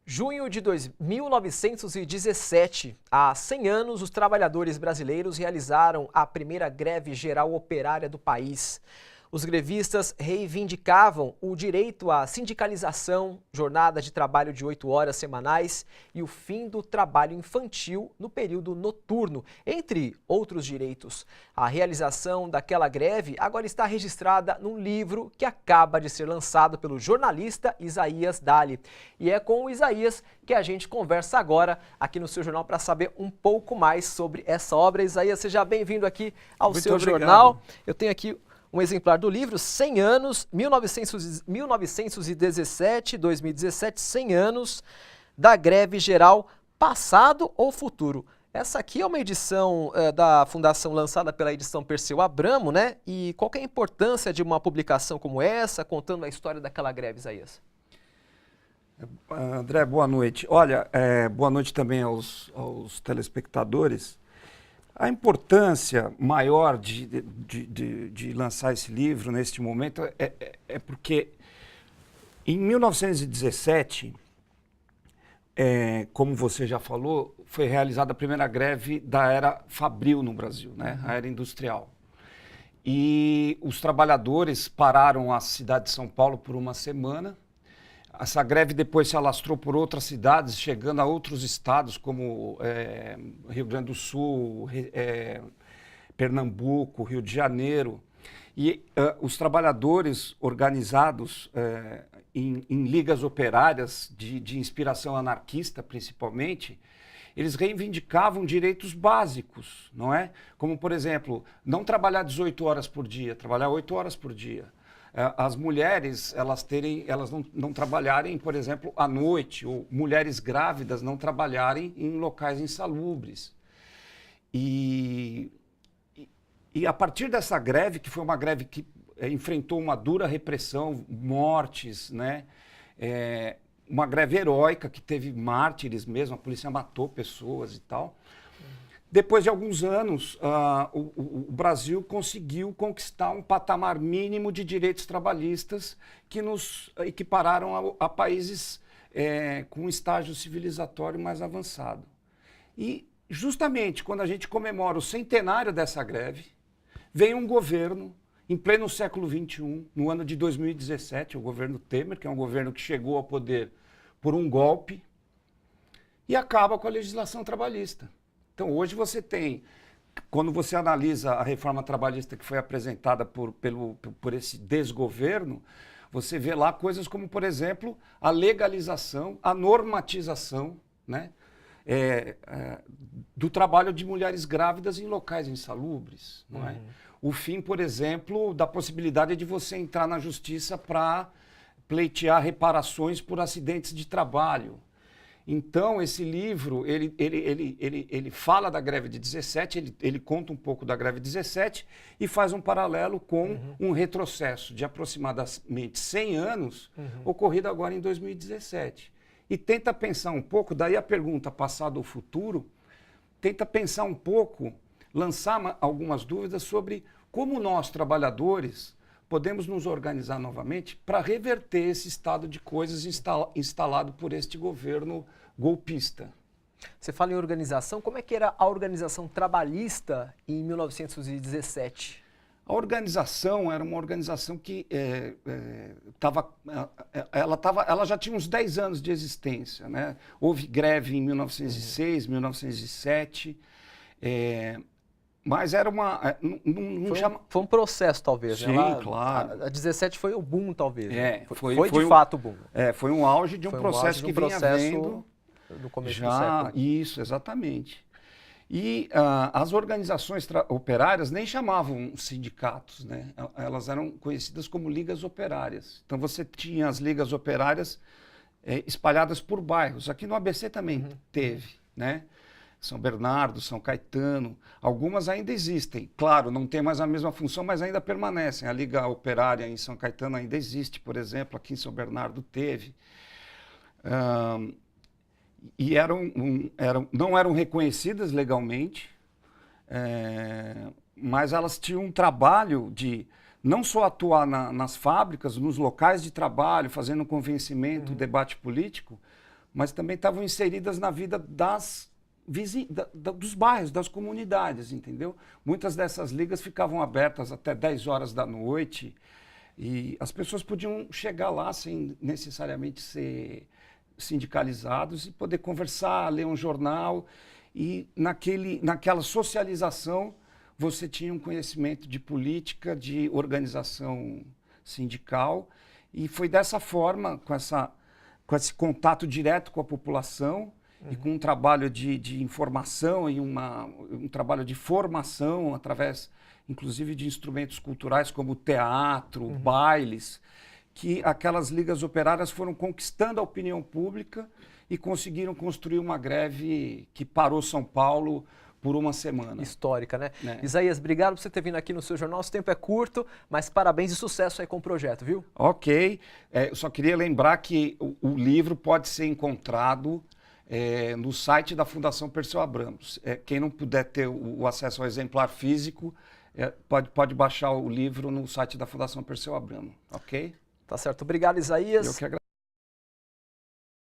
Junho de 1917, há 100 anos, os trabalhadores brasileiros realizaram a primeira greve geral operária do país. Os grevistas reivindicavam o direito à sindicalização, jornada de trabalho de 8 horas semanais e o fim do trabalho infantil no período noturno, entre outros direitos. A realização daquela greve agora está registrada num livro que acaba de ser lançado pelo jornalista Isaías Dali. E é com o Isaías que a gente conversa agora aqui no seu jornal para saber um pouco mais sobre essa obra. Isaías, seja bem-vindo aqui ao seu jornal. Eu tenho aqui um exemplar do livro, 100 anos, 1917-2017, 100 anos da greve geral, passado ou futuro. Essa aqui é uma edição da Fundação lançada pela edição Perseu Abramo, né? E qual que é a importância de uma publicação como essa, contando a história daquela greve, Isaías? André, boa noite. Olha, boa noite também aos telespectadores. A importância maior de lançar esse livro neste momento é porque em 1917, como você já falou, foi realizada a primeira greve da era fabril no Brasil, né? A era industrial. E os trabalhadores pararam a cidade de São Paulo por uma semana. Essa greve depois se alastrou por outras cidades, chegando a outros estados como Rio Grande do Sul, Pernambuco, Rio de Janeiro. E os trabalhadores organizados em ligas operárias de inspiração anarquista, principalmente, eles reivindicavam direitos básicos, não é? Como, por exemplo, não trabalhar 18 horas por dia, trabalhar 8 horas por dia. As mulheres, elas não trabalharem, por exemplo, à noite, ou mulheres grávidas não trabalharem em locais insalubres. E a partir dessa greve, que foi uma greve que enfrentou uma dura repressão, mortes, né? Uma greve heróica que teve mártires mesmo, a polícia matou pessoas e tal. Depois de alguns anos, o Brasil conseguiu conquistar um patamar mínimo de direitos trabalhistas que nos equipararam a países com um estágio civilizatório mais avançado. E, justamente, quando a gente comemora o centenário dessa greve, vem um governo, em pleno século XXI, no ano de 2017, o governo Temer, que é um governo que chegou ao poder por um golpe, e acaba com a legislação trabalhista. Então, hoje você tem, quando você analisa a reforma trabalhista que foi apresentada por esse desgoverno, você vê lá coisas como, por exemplo, a legalização, a normatização, né, do trabalho de mulheres grávidas em locais insalubres. Não é? O fim, por exemplo, da possibilidade de você entrar na justiça para pleitear reparações por acidentes de trabalho. Então, esse livro, ele fala da greve de 17, ele conta um pouco da greve de 17 e faz um paralelo com um retrocesso de aproximadamente 100 anos, ocorrido agora em 2017. E tenta pensar um pouco, daí a pergunta passado ou futuro, tenta pensar um pouco, lançar algumas dúvidas sobre como nós, trabalhadores, podemos nos organizar novamente para reverter esse estado de coisas instalado por este governo golpista. Você fala em organização, como é que era a organização trabalhista em 1917? A organização era uma organização que ela já tinha uns 10 anos de existência, né? Houve greve em 1906, 1907, mas era uma... Foi um processo, talvez. Sim, né? Claro. A 17 foi o boom, talvez. Foi de fato o boom. Foi um auge de um processo que vinha havendo... No começo do século. Isso, exatamente. E as organizações operárias nem chamavam sindicatos, né? Elas eram conhecidas como ligas operárias. Então você tinha as ligas operárias espalhadas por bairros. Aqui no ABC também teve, né? São Bernardo, São Caetano, algumas ainda existem. Claro, não tem mais a mesma função, mas ainda permanecem. A Liga Operária em São Caetano ainda existe, por exemplo, aqui em São Bernardo teve. E não eram reconhecidas legalmente, mas elas tinham um trabalho de não só atuar nas fábricas, nos locais de trabalho, fazendo convencimento, debate político, mas também estavam inseridas na vida dos bairros, das comunidades, entendeu? Muitas dessas ligas ficavam abertas até 10 horas da noite e as pessoas podiam chegar lá sem necessariamente ser sindicalizados e poder conversar, ler um jornal e naquela socialização você tinha um conhecimento de política, de organização sindical e foi dessa forma, com esse contato direto com a população e com um trabalho de informação e um trabalho de formação através, inclusive, de instrumentos culturais como teatro, bailes, que aquelas ligas operárias foram conquistando a opinião pública e conseguiram construir uma greve que parou São Paulo por uma semana. Histórica, né? Isaías, obrigado por você ter vindo aqui no seu jornal. Nosso tempo é curto, mas parabéns e sucesso aí com o projeto, viu? Ok. Eu só queria lembrar que o livro pode ser encontrado no site da Fundação Perseu Abramo. Quem não puder ter o acesso ao exemplar físico, pode baixar o livro no site da Fundação Perseu Abramo, ok? Tá certo. Obrigado, Isaías. Eu que agradeço.